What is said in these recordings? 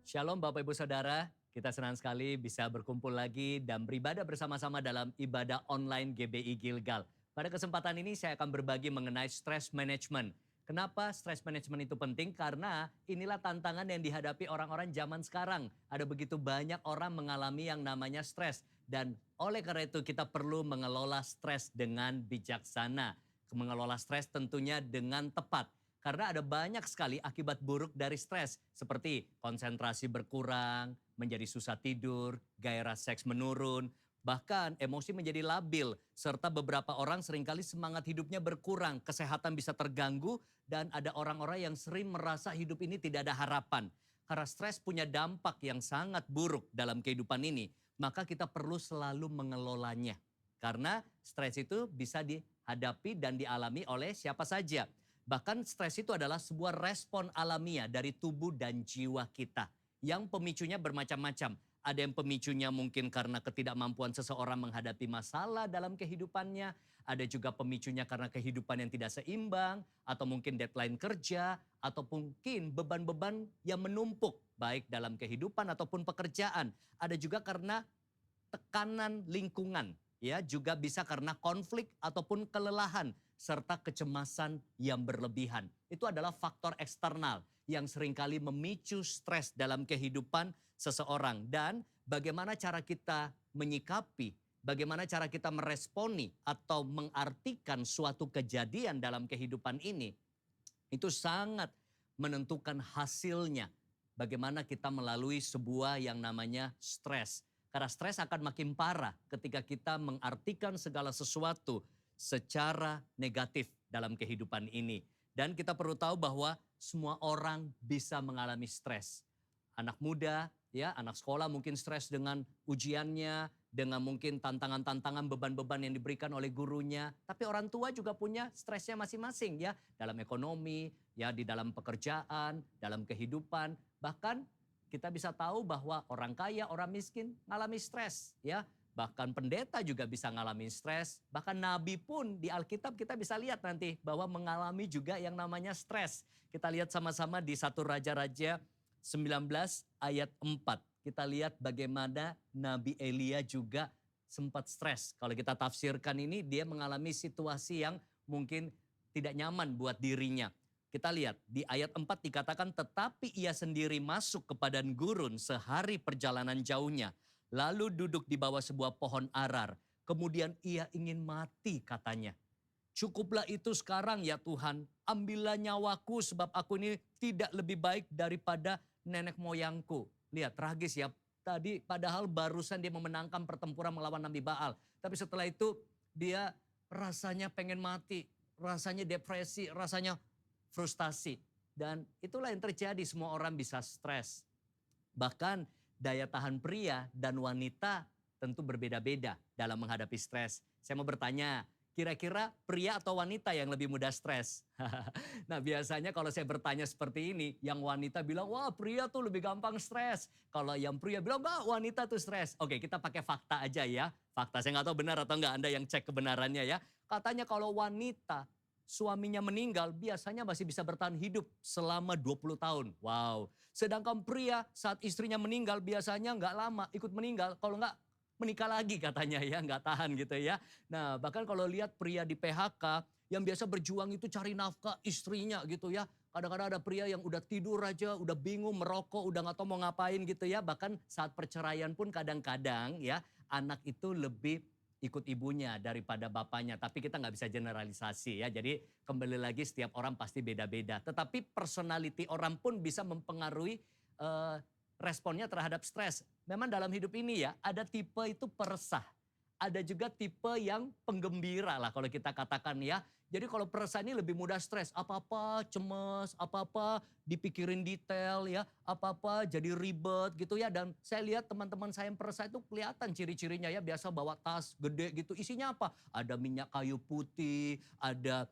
Shalom Bapak Ibu Saudara, kita senang sekali bisa berkumpul lagi dan beribadah bersama-sama dalam ibadah online GBI Gilgal. Pada kesempatan ini saya akan berbagi mengenai stress management. Kenapa stress management itu penting? Karena inilah tantangan yang dihadapi orang-orang zaman sekarang. Ada begitu banyak orang mengalami yang namanya stres. Dan oleh karena itu kita perlu mengelola stres dengan bijaksana. Mengelola stres tentunya dengan tepat. Karena ada banyak sekali akibat buruk dari stres, seperti konsentrasi berkurang, menjadi susah tidur, gairah seks menurun, bahkan emosi menjadi labil, serta beberapa orang seringkali semangat hidupnya berkurang, kesehatan bisa terganggu, dan ada orang-orang yang sering merasa hidup ini tidak ada harapan. Karena stres punya dampak yang sangat buruk dalam kehidupan ini, maka kita perlu selalu mengelolanya. Karena stres itu bisa dihadapi dan dialami oleh siapa saja. Bahkan stres itu adalah sebuah respon alamiah dari tubuh dan jiwa kita. Yang pemicunya bermacam-macam. Ada yang pemicunya mungkin karena ketidakmampuan seseorang menghadapi masalah dalam kehidupannya. Ada juga pemicunya karena kehidupan yang tidak seimbang. Atau mungkin deadline kerja. Atau mungkin beban-beban yang menumpuk. Baik dalam kehidupan ataupun pekerjaan. Ada juga karena tekanan lingkungan. Ya, juga bisa karena konflik ataupun kelelahan serta kecemasan yang berlebihan. Itu adalah faktor eksternal yang seringkali memicu stres dalam kehidupan seseorang. Dan bagaimana cara kita menyikapi, bagaimana cara kita meresponi atau mengartikan suatu kejadian dalam kehidupan ini, itu sangat menentukan hasilnya. Bagaimana kita melalui sebuah yang namanya stres. Karena stres akan makin parah ketika kita mengartikan segala sesuatu secara negatif dalam kehidupan ini. Dan kita perlu tahu bahwa semua orang bisa mengalami stres. Anak muda, ya, anak sekolah mungkin stres dengan ujiannya, dengan mungkin tantangan-tantangan beban-beban yang diberikan oleh gurunya. Tapi orang tua juga punya stresnya masing-masing ya, dalam ekonomi, ya di dalam pekerjaan, dalam kehidupan. Bahkan kita bisa tahu bahwa orang kaya, orang miskin ngalami stres ya. Bahkan pendeta juga bisa ngalami stres. Bahkan nabi pun di Alkitab kita bisa lihat nanti bahwa mengalami juga yang namanya stres. Kita lihat sama-sama di 1 Raja-Raja 19 ayat 4. Kita lihat bagaimana Nabi Elia juga sempat stres. Kalau kita tafsirkan ini dia mengalami situasi yang mungkin tidak nyaman buat dirinya. Kita lihat di ayat 4 dikatakan tetapi ia sendiri masuk ke padang gurun sehari perjalanan jauhnya. Lalu duduk di bawah sebuah pohon arar. Kemudian ia ingin mati katanya. Cukuplah itu sekarang ya Tuhan. Ambillah nyawaku sebab aku ini tidak lebih baik daripada nenek moyangku. Lihat tragis ya. Tadi padahal barusan dia memenangkan pertempuran melawan Nabi Baal. Tapi setelah itu dia rasanya pengen mati. Rasanya depresi, rasanya frustasi. Dan itulah yang terjadi, semua orang bisa stres. Bahkan daya tahan pria dan wanita tentu berbeda-beda dalam menghadapi stres. Saya mau bertanya, kira-kira pria atau wanita yang lebih mudah stres? Nah biasanya kalau saya bertanya seperti ini, yang wanita bilang, wah pria tuh lebih gampang stres. Kalau yang pria bilang, enggak wanita tuh stres. Oke kita pakai fakta aja ya. Fakta, saya nggak tahu benar atau enggak, Anda yang cek kebenarannya ya. Katanya kalau wanita suaminya meninggal biasanya masih bisa bertahan hidup selama 20 tahun. Wow. Sedangkan pria saat istrinya meninggal biasanya nggak lama ikut meninggal. Kalau nggak menikah lagi katanya ya, nggak tahan gitu ya. Nah bahkan kalau lihat pria di PHK yang biasa berjuang itu cari nafkah istrinya gitu ya. Kadang-kadang ada pria yang udah tidur aja, udah bingung, merokok, udah nggak tahu mau ngapain gitu ya. Bahkan saat perceraian pun kadang-kadang ya anak itu lebih ikut ibunya daripada bapaknya. Tapi kita nggak bisa generalisasi ya. Jadi kembali lagi setiap orang pasti beda-beda. Tetapi personality orang pun bisa mempengaruhi responnya terhadap stres. Memang dalam hidup ini ya ada tipe itu peresah. Ada juga tipe yang penggembira lah kalau kita katakan ya. Jadi kalau peresah ini lebih mudah stres. Apa-apa cemas, apa-apa dipikirin detail ya. Apa-apa jadi ribet gitu ya. Dan saya lihat teman-teman saya yang peresah itu kelihatan ciri-cirinya ya. Biasa bawa tas gede gitu. Isinya apa? Ada minyak kayu putih, ada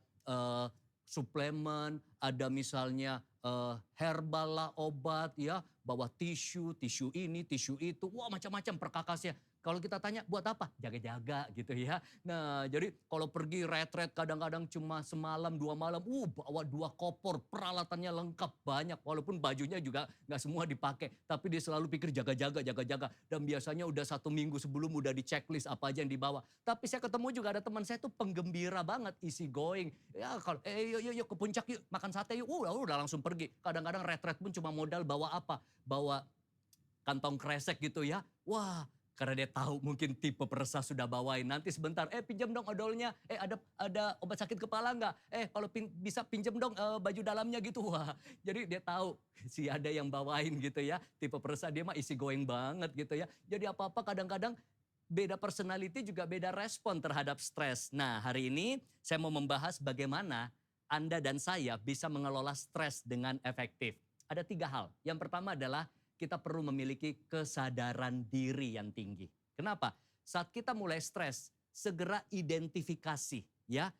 suplemen, ada misalnya herbal lah, obat ya, bawa tisu ini, tisu itu, wah macam-macam perkakasnya. Kalau kita tanya buat apa? Jaga-jaga gitu ya. Nah jadi kalau pergi retret kadang-kadang cuma semalam, 2 malam, bawa 2 koper, peralatannya lengkap banyak. Walaupun bajunya juga nggak semua dipakai. Tapi dia selalu pikir jaga-jaga, jaga-jaga. Dan biasanya udah 1 minggu sebelum udah di checklist apa aja yang dibawa. Tapi saya ketemu juga ada teman saya tuh penggembira banget, easy going. Ya kalau yuk ke puncak yuk, makan sate yuk, udah langsung pergi. Kadang-kadang retret pun cuma modal bawa apa? Bawa kantong kresek gitu ya. Wah, karena dia tahu mungkin tipe peresah sudah bawain. Nanti sebentar, pinjam dong odolnya. Ada obat sakit kepala nggak? Kalau bisa pinjam dong baju dalamnya gitu. Wah, jadi dia tahu si ada yang bawain gitu ya. Tipe peresah dia mah easy going banget gitu ya. Jadi apa-apa kadang-kadang beda personality juga beda respon terhadap stres. Nah hari ini saya mau membahas bagaimana Anda dan saya bisa mengelola stres dengan efektif. Ada 3 hal. Yang pertama adalah kita perlu memiliki kesadaran diri yang tinggi. Kenapa? Saat kita mulai stres, segera identifikasi ya,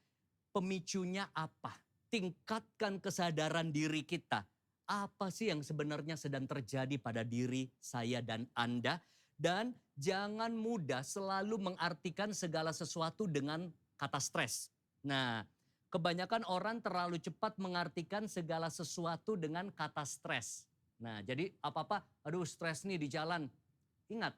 pemicunya apa? Tingkatkan kesadaran diri kita. Apa sih yang sebenarnya sedang terjadi pada diri saya dan Anda? Dan jangan mudah selalu mengartikan segala sesuatu dengan kata stres. Nah, kebanyakan orang terlalu cepat mengartikan segala sesuatu dengan kata stres. Nah, jadi apa-apa, aduh stres nih di jalan. Ingat,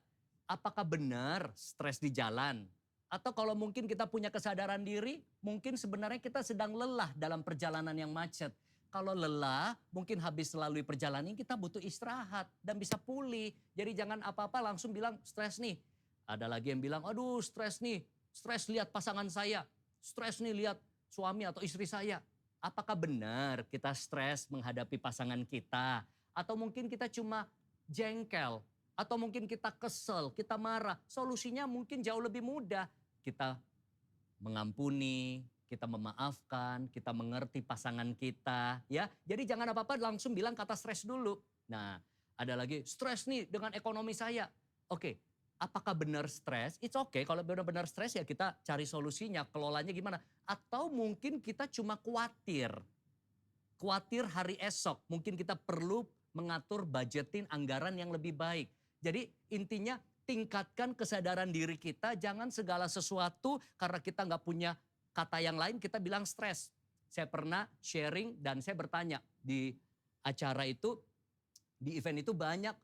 apakah benar stres di jalan? Atau kalau mungkin kita punya kesadaran diri, mungkin sebenarnya kita sedang lelah dalam perjalanan yang macet. Kalau lelah, mungkin habis melalui perjalanan kita butuh istirahat dan bisa pulih. Jadi jangan apa-apa langsung bilang stres nih. Ada lagi yang bilang, aduh stres nih, stres lihat pasangan saya, stres nih lihat suami atau istri saya. Apakah benar kita stres menghadapi pasangan kita? Atau mungkin kita cuma jengkel, atau mungkin kita kesel, kita marah. Solusinya mungkin jauh lebih mudah. Kita mengampuni, kita memaafkan, kita mengerti pasangan kita, ya. Jadi jangan apa-apa langsung bilang kata stres dulu. Nah, ada lagi stres nih dengan ekonomi saya. Oke, apakah benar stres? It's okay kalau benar-benar stres ya kita cari solusinya, kelolanya gimana. Atau mungkin kita cuma khawatir. Khawatir hari esok, mungkin kita perlu mengatur budgeting anggaran yang lebih baik. Jadi intinya tingkatkan kesadaran diri kita, jangan segala sesuatu karena kita nggak punya kata yang lain kita bilang stres. Saya pernah sharing dan saya bertanya di acara itu, di event itu banyak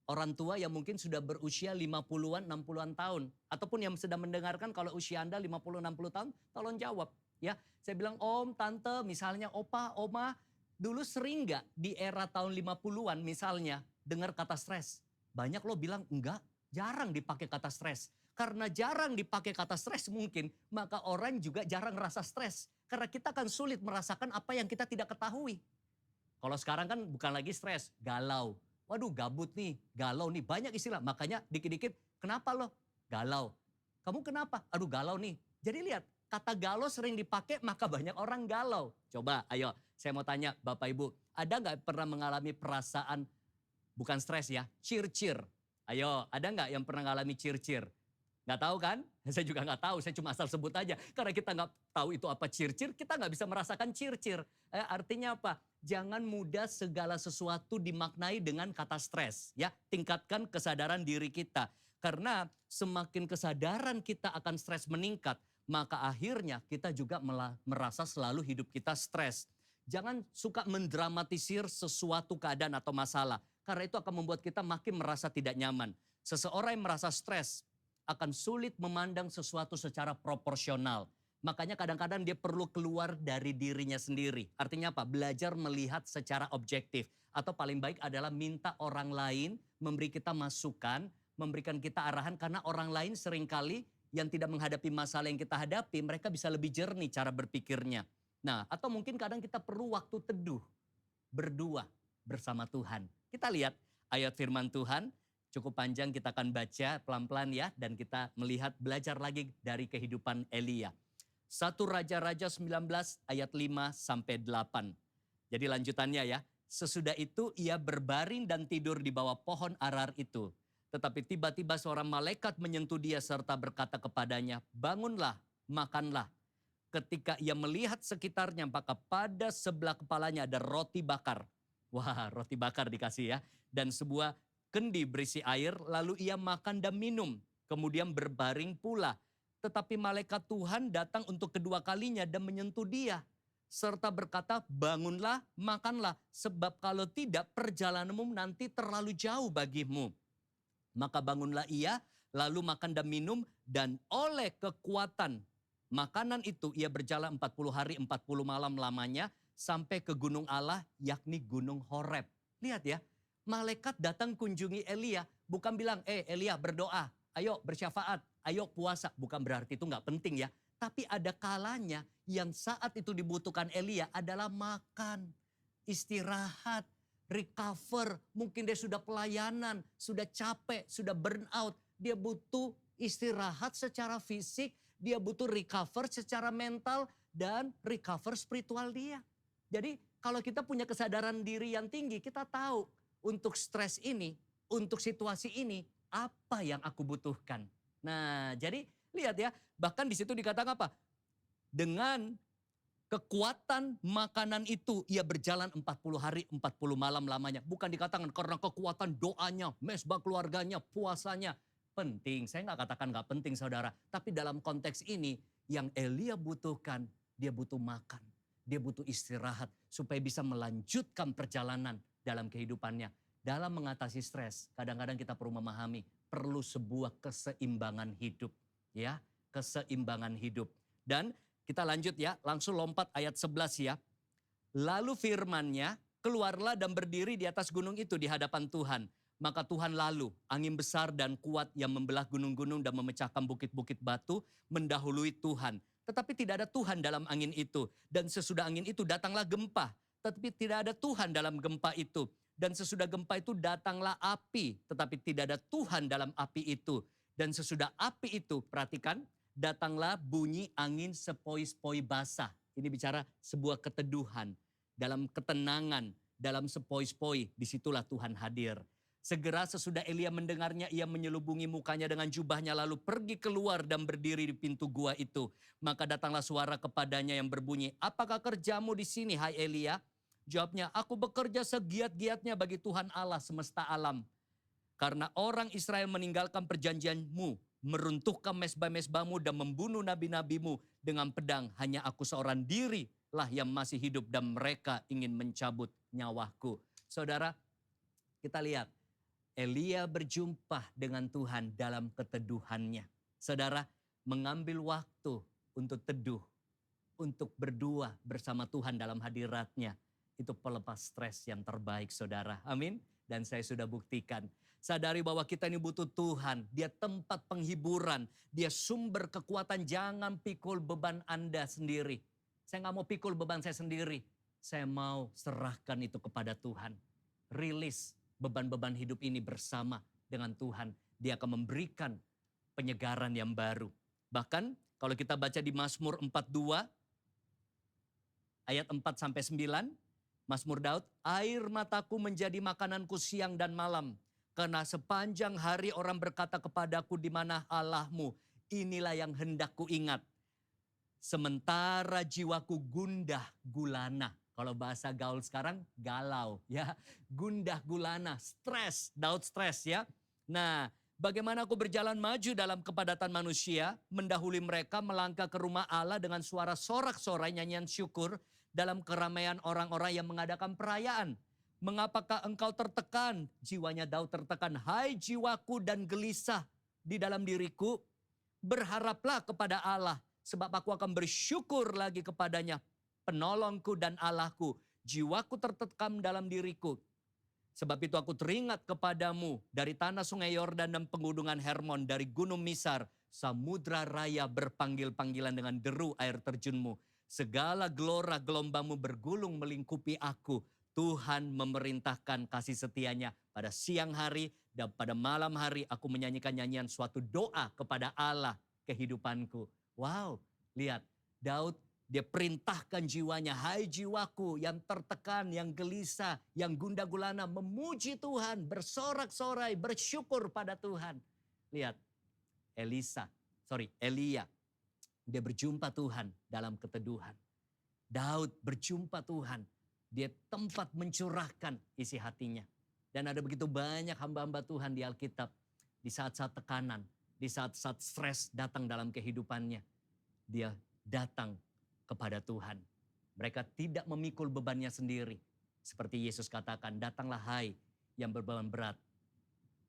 orang tua yang mungkin sudah berusia 50-an, 60-an tahun. Ataupun yang sedang mendengarkan kalau usia Anda 50-60 tahun, tolong jawab. Ya, saya bilang om, tante, misalnya opa, oma, dulu sering nggak di era tahun 50-an misalnya dengar kata stres? Banyak lo bilang enggak, jarang dipakai kata stres. Karena jarang dipakai kata stres mungkin, maka orang juga jarang merasa stres. Karena kita akan sulit merasakan apa yang kita tidak ketahui. Kalau sekarang kan bukan lagi stres, galau. Waduh gabut nih, galau nih, banyak istilah. Makanya dikit-dikit, kenapa lo? Galau. Kamu kenapa? Aduh galau nih. Jadi lihat, kata galau sering dipakai maka banyak orang galau. Coba ayo, saya mau tanya Bapak Ibu, ada nggak pernah mengalami perasaan, bukan stres ya, cheer-cheer? Ayo, ada nggak yang pernah mengalami cheer-cheer? Nggak tahu kan? Saya juga nggak tahu, saya cuma asal sebut aja. Karena kita nggak tahu itu apa cheer-cheer, kita nggak bisa merasakan cheer-cheer. Artinya apa? Jangan mudah segala sesuatu dimaknai dengan kata stres. Ya, tingkatkan kesadaran diri kita. Karena semakin kesadaran kita akan stres meningkat, maka akhirnya kita juga merasa selalu hidup kita stres. Jangan suka mendramatisir sesuatu keadaan atau masalah. Karena itu akan membuat kita makin merasa tidak nyaman. Seseorang yang merasa stres akan sulit memandang sesuatu secara proporsional. Makanya kadang-kadang dia perlu keluar dari dirinya sendiri. Artinya apa? Belajar melihat secara objektif. Atau paling baik adalah minta orang lain memberi kita masukan, memberikan kita arahan. Karena orang lain seringkali yang tidak menghadapi masalah yang kita hadapi, mereka bisa lebih jernih cara berpikirnya. Nah, atau mungkin kadang kita perlu waktu teduh, berdua bersama Tuhan. Kita lihat ayat firman Tuhan. Cukup panjang kita akan baca pelan-pelan ya. Dan kita melihat belajar lagi dari kehidupan Elia. 1 Raja-Raja 19 ayat 5 sampai 8. Jadi lanjutannya ya. Sesudah itu ia berbaring dan tidur di bawah pohon arar itu. Tetapi tiba-tiba seorang malaikat menyentuh dia serta berkata kepadanya, bangunlah, makanlah. ketika ia melihat sekitarnya, maka pada sebelah kepalanya ada roti bakar. Wah, roti bakar dikasih ya. Dan sebuah kendi berisi air, lalu ia makan dan minum. Kemudian berbaring pula. Tetapi malaikat Tuhan datang untuk kedua kalinya dan menyentuh dia. Serta berkata, bangunlah, makanlah. Sebab kalau tidak, perjalananmu nanti terlalu jauh bagimu. Maka bangunlah ia, lalu makan dan minum. Dan oleh kekuatan makanan itu ia berjalan 40 hari 40 malam lamanya sampai ke gunung Allah, yakni gunung Horeb. Lihat ya, malaikat datang kunjungi Elia, bukan bilang, Elia berdoa, ayo bersyafaat, ayo puasa. Bukan berarti itu nggak penting ya. Tapi ada kalanya yang saat itu dibutuhkan Elia adalah makan, istirahat, recover. Mungkin dia sudah pelayanan, sudah capek, sudah burn out. Dia butuh istirahat secara fisik, dia butuh recover secara mental dan recover spiritual dia. Jadi kalau kita punya kesadaran diri yang tinggi, kita tahu untuk stres ini, untuk situasi ini, apa yang aku butuhkan. Nah jadi lihat ya, bahkan di situ dikatakan apa? Dengan kekuatan makanan itu ia berjalan 40 hari 40 malam lamanya. Bukan dikatakan karena kekuatan doanya, mesbah keluarganya, puasanya. Penting, saya nggak katakan nggak penting saudara. Tapi dalam konteks ini yang Elia butuhkan, dia butuh makan. Dia butuh istirahat supaya bisa melanjutkan perjalanan dalam kehidupannya. Dalam mengatasi stres, kadang-kadang kita perlu memahami, perlu sebuah keseimbangan hidup. Ya, keseimbangan hidup. Dan kita lanjut ya, langsung lompat ayat 11 ya. Lalu firman-Nya, keluarlah dan berdiri di atas gunung itu di hadapan Tuhan. Maka Tuhan lalu, angin besar dan kuat yang membelah gunung-gunung dan memecahkan bukit-bukit batu, mendahului Tuhan. Tetapi tidak ada Tuhan dalam angin itu. Dan sesudah angin itu datanglah gempa. Tetapi tidak ada Tuhan dalam gempa itu. Dan sesudah gempa itu datanglah api. Tetapi tidak ada Tuhan dalam api itu. Dan sesudah api itu, perhatikan, datanglah bunyi angin sepoi-sepoi basah. Ini bicara sebuah keteduhan. Dalam ketenangan, dalam sepoi-sepoi, disitulah Tuhan hadir. Segera sesudah Elia mendengarnya, ia menyelubungi mukanya dengan jubahnya lalu pergi keluar dan berdiri di pintu gua itu. Maka datanglah suara kepadanya yang berbunyi, apakah kerjamu di sini hai Elia? Jawabnya, aku bekerja segiat-giatnya bagi Tuhan Allah semesta alam. Karena orang Israel meninggalkan perjanjianmu, meruntuhkan mesbah-mesbahmu dan membunuh nabi-nabimu dengan pedang. Hanya aku seorang diri lah yang masih hidup dan mereka ingin mencabut nyawaku. Saudara, kita lihat. Elia berjumpa dengan Tuhan dalam keteduhannya. Saudara, mengambil waktu untuk teduh, untuk berdua bersama Tuhan dalam hadirat-Nya. Itu pelepas stres yang terbaik saudara. Amin. Dan saya sudah buktikan. Sadari bahwa kita ini butuh Tuhan. Dia tempat penghiburan. Dia sumber kekuatan. Jangan pikul beban Anda sendiri. Saya nggak mau pikul beban saya sendiri. Saya mau serahkan itu kepada Tuhan. Rilis beban-beban hidup ini bersama dengan Tuhan. Dia akan memberikan penyegaran yang baru. Bahkan kalau kita baca di Mazmur 42 ayat 4-9, Mazmur Daud, air mataku menjadi makananku siang dan malam. Karena sepanjang hari orang berkata kepadaku di mana Allahmu, inilah yang hendak ku ingat. Sementara jiwaku gundah gulana. Kalau bahasa gaul sekarang galau ya. Gundah gulana, stres, Daud stres ya. Nah, bagaimana aku berjalan maju dalam kepadatan manusia, mendahului mereka melangkah ke rumah Allah dengan suara sorak-sorai nyanyian syukur dalam keramaian orang-orang yang mengadakan perayaan. Mengapakah engkau tertekan? Jiwanya Daud tertekan. Hai jiwaku dan gelisah di dalam diriku, berharaplah kepada Allah, sebab aku akan bersyukur lagi kepadanya, penolongku dan Allahku. Jiwaku tertekan dalam diriku. Sebab itu aku teringat kepadamu dari tanah sungai Yordan dan pegunungan Hermon, dari gunung Misar, samudra raya berpanggil-panggilan dengan deru air terjunmu. Segala gelora gelombangmu bergulung melingkupi aku. Tuhan memerintahkan kasih setianya pada siang hari dan pada malam hari aku menyanyikan nyanyian suatu doa kepada Allah kehidupanku. Wow, lihat Daud. Dia perintahkan jiwanya, hai jiwaku yang tertekan, yang gelisah, yang gundah gulana, memuji Tuhan, bersorak-sorai, bersyukur pada Tuhan. Lihat, Elia. Dia berjumpa Tuhan dalam keteduhan. Daud berjumpa Tuhan. Dia tempat mencurahkan isi hatinya. Dan ada begitu banyak hamba-hamba Tuhan di Alkitab. Di saat-saat tekanan, di saat-saat stres datang dalam kehidupannya. Dia datang kepada Tuhan. Mereka tidak memikul bebannya sendiri. Seperti Yesus katakan, datanglah hai yang berbeban berat.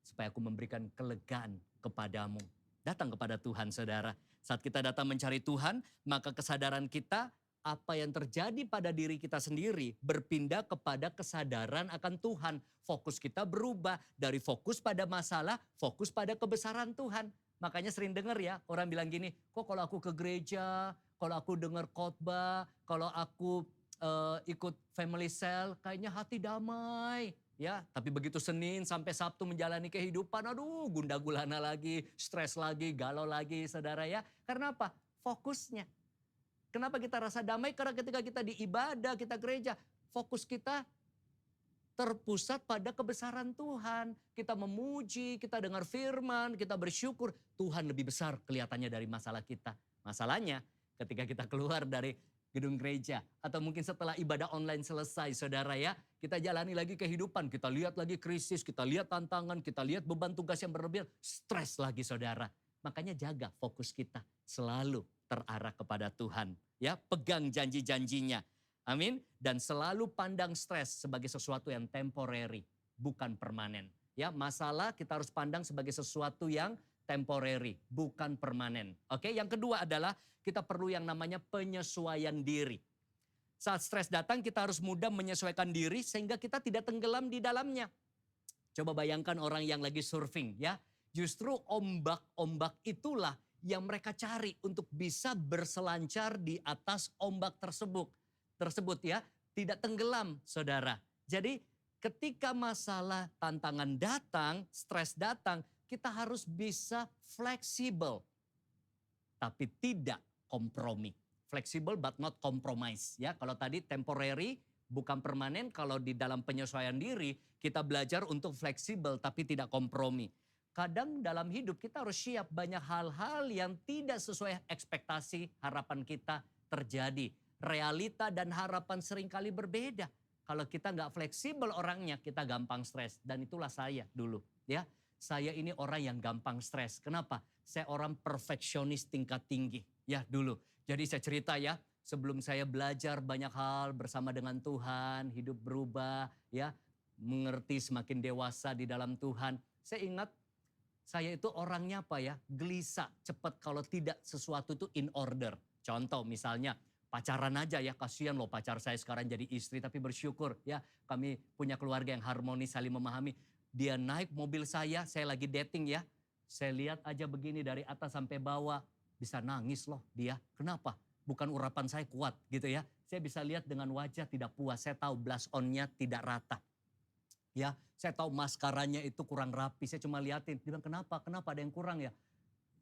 Supaya aku memberikan kelegaan kepadamu. Datang kepada Tuhan, saudara. Saat kita datang mencari Tuhan, maka kesadaran kita, apa yang terjadi pada diri kita sendiri berpindah kepada kesadaran akan Tuhan. Fokus kita berubah dari fokus pada masalah, fokus pada kebesaran Tuhan. Makanya sering dengar ya, orang bilang gini, kok kalau aku ke gereja, kalau aku dengar khotbah, kalau aku ikut family cell, kayaknya hati damai. Ya, tapi begitu Senin sampai Sabtu menjalani kehidupan, aduh gundah gulana lagi, stres lagi, galau lagi saudara ya. Karena apa? Fokusnya. Kenapa kita rasa damai? Karena ketika kita di ibadah, kita gereja, fokus kita terpusat pada kebesaran Tuhan. Kita memuji, kita dengar firman, kita bersyukur. Tuhan lebih besar kelihatannya dari masalah kita. Masalahnya ketika kita keluar dari gedung gereja atau mungkin setelah ibadah online selesai saudara ya, kita jalani lagi kehidupan, kita lihat lagi krisis, kita lihat tantangan, kita lihat beban tugas yang berlebihan, stres lagi saudara. Makanya jaga fokus kita selalu terarah kepada Tuhan. Ya, pegang janji-janjinya. Amin. Dan selalu pandang stres sebagai sesuatu yang temporary, bukan permanen. Ya, masalah kita harus pandang sebagai sesuatu yang temporary, bukan permanen. Oke, yang kedua adalah kita perlu yang namanya penyesuaian diri. Saat stres datang kita harus mudah menyesuaikan diri sehingga kita tidak tenggelam di dalamnya. Coba bayangkan orang yang lagi surfing ya. Justru ombak-ombak itulah yang mereka cari untuk bisa berselancar di atas ombak tersebut ya. Tidak tenggelam saudara. Jadi ketika masalah tantangan datang, stres datang, kita harus bisa fleksibel. Tapi tidak kompromi. Flexible but not compromise. Ya, kalau tadi temporary bukan permanen, kalau di dalam penyesuaian diri kita belajar untuk fleksibel tapi tidak kompromi. Kadang dalam hidup kita harus siap banyak hal-hal yang tidak sesuai ekspektasi harapan kita terjadi. Realita dan harapan seringkali berbeda. Kalau kita nggak fleksibel orangnya, kita gampang stres. Dan itulah saya dulu. Ya, saya ini orang yang gampang stres. Kenapa? Saya orang perfeksionis tingkat tinggi. Ya dulu. Jadi saya cerita ya, sebelum saya belajar banyak hal bersama dengan Tuhan, hidup berubah, ya, mengerti semakin dewasa di dalam Tuhan. Saya ingat saya itu orangnya apa ya, gelisah, cepat kalau tidak sesuatu itu in order. Contoh misalnya pacaran aja ya, kasihan loh pacar saya sekarang jadi istri, tapi bersyukur ya kami punya keluarga yang harmonis, saling memahami. Dia naik mobil saya lagi dating ya, saya lihat aja begini dari atas sampai bawah. Bisa nangis loh dia. Kenapa? Bukan urapan saya kuat gitu ya. Saya bisa lihat dengan wajah tidak puas. Saya tahu blush on-nya tidak rata. Ya, saya tahu maskaranya itu kurang rapi. Saya cuma liatin. Dia bilang kenapa? Kenapa ada yang kurang ya?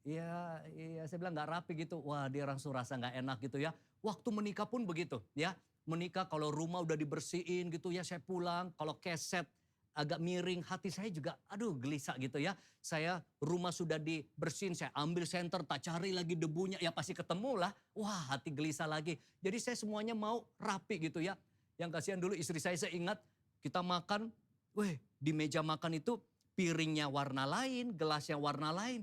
Iya, saya bilang gak rapi gitu. Wah, dia langsung rasa gak enak gitu ya. Waktu menikah pun begitu ya. Menikah kalau rumah udah dibersihin gitu ya, saya pulang. Kalau keset agak miring, hati saya juga aduh gelisah gitu ya. Saya rumah sudah dibersihin, saya ambil senter, tak cari lagi debunya, ya pasti ketemu lah. Wah, hati gelisah lagi. Jadi saya semuanya mau rapi gitu ya. Yang kasihan dulu istri saya ingat kita makan, di meja makan itu piringnya warna lain, gelasnya warna lain.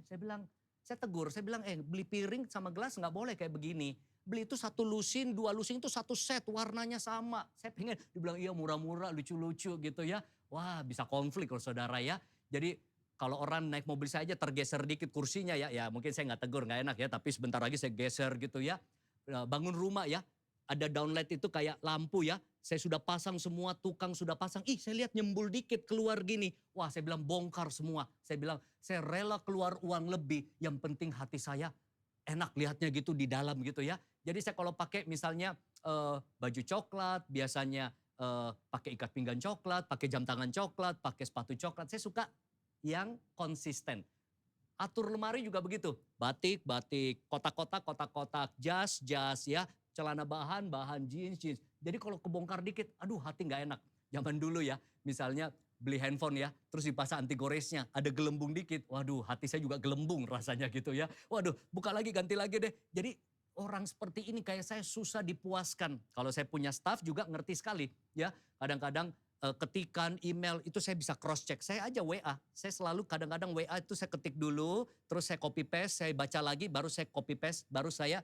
Saya tegur, saya bilang beli piring sama gelas nggak boleh kayak begini. Beli itu satu lusin, dua lusin itu satu set, warnanya sama. Saya pengen, dibilang iya murah-murah, lucu-lucu gitu ya. Wah, bisa konflik kalau saudara ya. Jadi kalau orang naik mobil saya aja tergeser dikit kursinya ya mungkin saya nggak tegur, nggak enak ya. Tapi sebentar lagi saya geser gitu ya. Bangun rumah ya, ada downlight itu kayak lampu ya. Saya sudah pasang semua, tukang sudah pasang. Saya lihat nyembul dikit keluar gini. Wah, saya bilang bongkar semua. Saya bilang saya rela keluar uang lebih. Yang penting hati saya enak lihatnya gitu di dalam gitu ya. Jadi saya kalau pakai misalnya baju coklat, biasanya pakai ikat pinggang coklat, pakai jam tangan coklat, pakai sepatu coklat. Saya suka yang konsisten. Atur lemari juga begitu. Batik, kotak-kotak, jas ya. Celana bahan, jeans. Jadi kalau kebongkar dikit, aduh hati gak enak. Zaman dulu ya, misalnya beli handphone ya, terus dipasang anti goresnya, ada gelembung dikit. Waduh, hati saya juga gelembung rasanya gitu ya. Waduh, buka lagi, ganti lagi deh. Jadi orang seperti ini kayak saya susah dipuaskan. Kalau saya punya staff juga ngerti sekali ya. Kadang-kadang ketikan email itu saya bisa cross check. Saya aja WA, saya selalu kadang-kadang WA itu saya ketik dulu, terus saya copy paste, saya baca lagi, baru saya copy paste, baru saya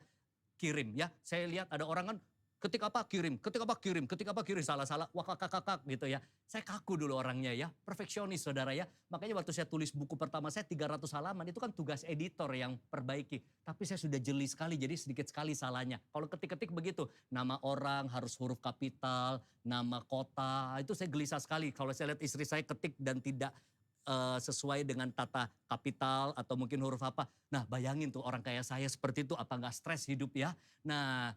kirim ya. Saya lihat ada orang kan ketik apa kirim, ketik apa kirim, ketik apa kirim, salah-salah, wah kakak gitu ya. Saya kaku dulu orangnya ya, perfeksionis saudara ya. Makanya waktu saya tulis buku pertama saya 300 halaman, itu kan tugas editor yang perbaiki. Tapi saya sudah jeli sekali, jadi sedikit sekali salahnya. Kalau ketik-ketik begitu, nama orang harus huruf kapital, nama kota, itu saya gelisah sekali. Kalau saya lihat istri saya ketik dan tidak sesuai dengan tata kapital atau mungkin huruf apa. Nah bayangin tuh orang kayak saya seperti itu apa nggak stres hidup ya. Nah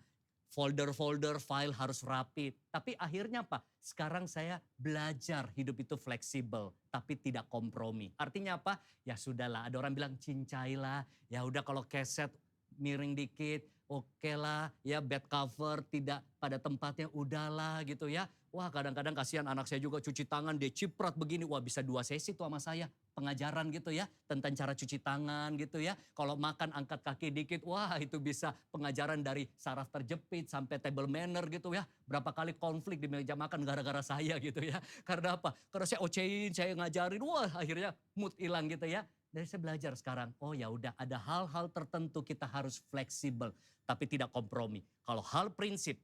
folder-folder file harus rapi. Tapi akhirnya apa? Sekarang saya belajar hidup itu fleksibel tapi tidak kompromi. Artinya apa? Ya sudahlah, ada orang bilang cincailah. Ya udah kalau keset miring dikit, oke lah, ya bed cover tidak pada tempatnya, udahlah gitu ya. Wah kadang-kadang kasihan anak saya juga cuci tangan, dia ciprat begini, wah bisa 2 sesi tuh sama saya. Pengajaran gitu ya, tentang cara cuci tangan gitu ya. Kalau makan angkat kaki dikit, wah itu bisa pengajaran dari saraf terjepit sampai table manner gitu ya. Berapa kali konflik di meja makan gara-gara saya gitu ya. Karena apa? Karena saya ocehin, saya ngajarin, wah akhirnya mood hilang gitu ya. Dari saya belajar sekarang, oh ya udah ada hal-hal tertentu kita harus fleksibel tapi tidak kompromi. Kalau hal prinsip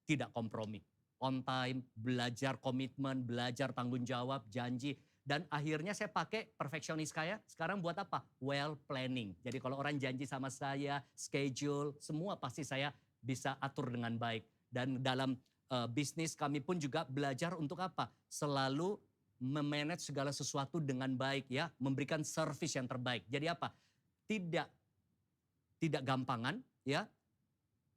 tidak kompromi. On time, belajar komitmen, belajar tanggung jawab, janji. Dan akhirnya saya pakai perfeksionis saya sekarang buat apa? Well planning. Jadi kalau orang janji sama saya, schedule, semua pasti saya bisa atur dengan baik. Dan dalam bisnis kami pun juga belajar untuk apa? Selalu memanage segala sesuatu dengan baik ya, memberikan service yang terbaik. Jadi apa? Tidak gampangan ya,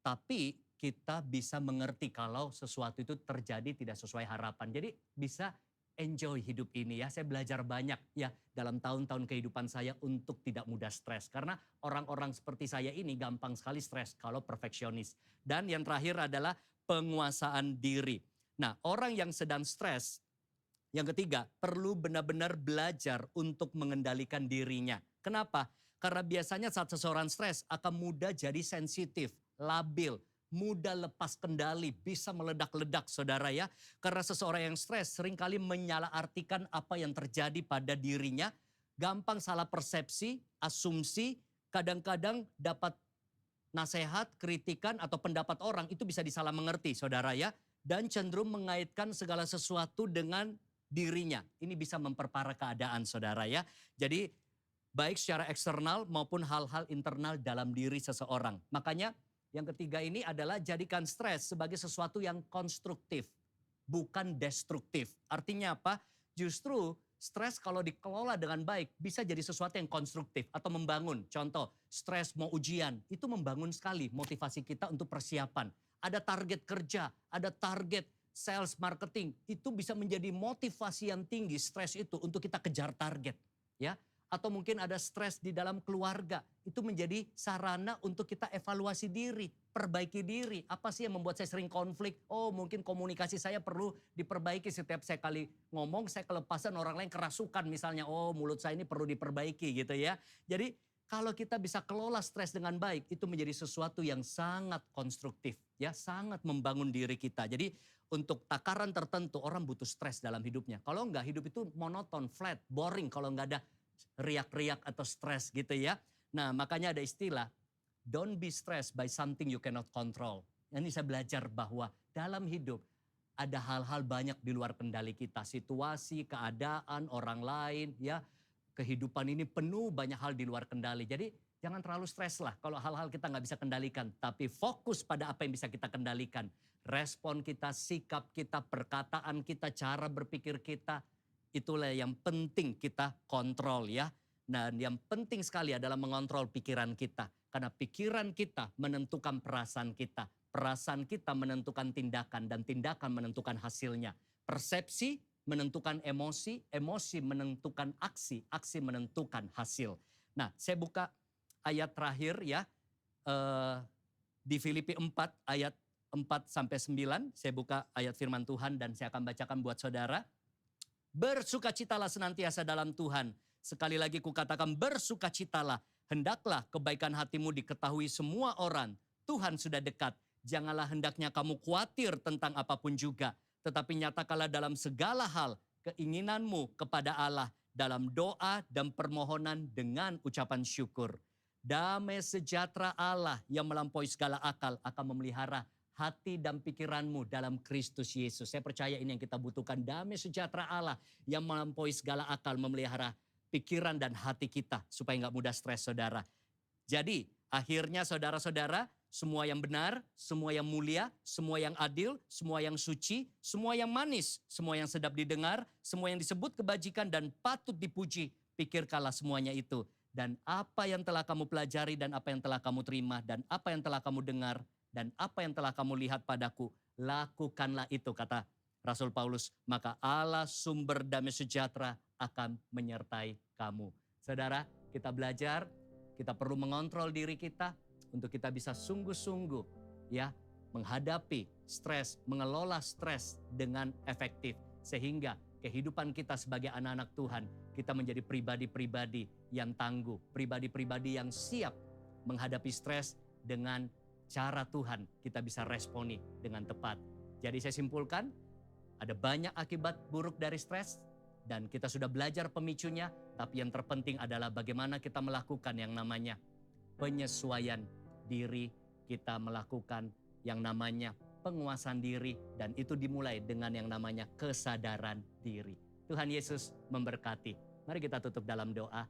tapi kita bisa mengerti kalau sesuatu itu terjadi tidak sesuai harapan. Jadi bisa enjoy hidup ini ya. Saya belajar banyak ya dalam tahun-tahun kehidupan saya untuk tidak mudah stres. Karena orang-orang seperti saya ini gampang sekali stres kalau perfeksionis. Dan yang terakhir adalah penguasaan diri. Nah, orang yang sedang stres, yang ketiga, perlu benar-benar belajar untuk mengendalikan dirinya. Kenapa? Karena biasanya saat seseorang stres akan mudah jadi sensitif, labil, mudah lepas kendali, bisa meledak-ledak saudara ya. Karena seseorang yang stres seringkali menyalahartikan apa yang terjadi pada dirinya, gampang salah persepsi, asumsi, kadang-kadang dapat nasihat, kritikan atau pendapat orang itu bisa disalah mengerti saudara ya. Dan cenderung mengaitkan segala sesuatu dengan dirinya. Ini bisa memperparah keadaan saudara ya. Jadi baik secara eksternal maupun hal-hal internal dalam diri seseorang. Makanya yang ketiga ini adalah jadikan stres sebagai sesuatu yang konstruktif, bukan destruktif. Artinya apa? Justru stres kalau dikelola dengan baik bisa jadi sesuatu yang konstruktif atau membangun. Contoh, stres mau ujian, itu membangun sekali motivasi kita untuk persiapan. Ada target kerja, ada target sales marketing, itu bisa menjadi motivasi yang tinggi, stres itu untuk kita kejar target. Ya. Atau mungkin ada stres di dalam keluarga, itu menjadi sarana untuk kita evaluasi diri, perbaiki diri. Apa sih yang membuat saya sering konflik? Oh mungkin komunikasi saya perlu diperbaiki setiap saya kali ngomong, saya kelepasan orang lain kerasukan misalnya. Oh mulut saya ini perlu diperbaiki gitu ya. Jadi kalau kita bisa kelola stres dengan baik, itu menjadi sesuatu yang sangat konstruktif. Ya, sangat membangun diri kita. Jadi untuk takaran tertentu orang butuh stres dalam hidupnya. Kalau enggak hidup itu monoton, flat, boring kalau enggak ada riak-riak atau stres gitu ya. Nah makanya ada istilah, don't be stressed by something you cannot control. Ini saya belajar bahwa dalam hidup ada hal-hal banyak di luar kendali kita. Situasi, keadaan, orang lain ya. Kehidupan ini penuh banyak hal di luar kendali. Jadi jangan terlalu stres lah kalau hal-hal kita nggak bisa kendalikan. Tapi fokus pada apa yang bisa kita kendalikan. Respon kita, sikap kita, perkataan kita, cara berpikir kita. Itulah yang penting kita kontrol ya. Dan yang penting sekali adalah mengontrol pikiran kita. Karena pikiran kita menentukan perasaan kita. Perasaan kita menentukan tindakan dan tindakan menentukan hasilnya. Persepsi menentukan emosi, emosi menentukan aksi, aksi menentukan hasil. Nah, saya buka ayat terakhir ya. Di Filipi 4 ayat 4-9. Saya buka ayat firman Tuhan dan saya akan bacakan buat saudara. Bersukacitalah senantiasa dalam Tuhan. Sekali lagi kukatakan bersukacitalah. Hendaklah kebaikan hatimu diketahui semua orang. Tuhan sudah dekat. Janganlah hendaknya kamu khawatir tentang apapun juga, tetapi nyatakanlah dalam segala hal keinginanmu kepada Allah dalam doa dan permohonan dengan ucapan syukur. Damai sejahtera Allah yang melampaui segala akal akan memelihara hati dan pikiranmu dalam Kristus Yesus. Saya percaya ini yang kita butuhkan. Damai sejahtera Allah yang melampaui segala akal memelihara pikiran dan hati kita supaya nggak mudah stres, saudara. Jadi akhirnya saudara-saudara, semua yang benar, semua yang mulia, semua yang adil, semua yang suci, semua yang manis, semua yang sedap didengar, semua yang disebut kebajikan dan patut dipuji, pikirkanlah semuanya itu. Dan apa yang telah kamu pelajari dan apa yang telah kamu terima dan apa yang telah kamu dengar dan apa yang telah kamu lihat padaku, lakukanlah itu, kata Rasul Paulus. Maka Allah sumber damai sejahtera akan menyertai kamu. Saudara, kita belajar, kita perlu mengontrol diri kita untuk kita bisa sungguh-sungguh ya menghadapi stres, mengelola stres dengan efektif. Sehingga kehidupan kita sebagai anak-anak Tuhan, kita menjadi pribadi-pribadi yang tangguh, pribadi-pribadi yang siap menghadapi stres dengan cara Tuhan, kita bisa responi dengan tepat. Jadi saya simpulkan, ada banyak akibat buruk dari stres dan kita sudah belajar pemicunya, tapi yang terpenting adalah bagaimana kita melakukan yang namanya penyesuaian diri, kita melakukan yang namanya penguasaan diri, dan itu dimulai dengan yang namanya kesadaran diri. Tuhan Yesus memberkati. Mari kita tutup dalam doa.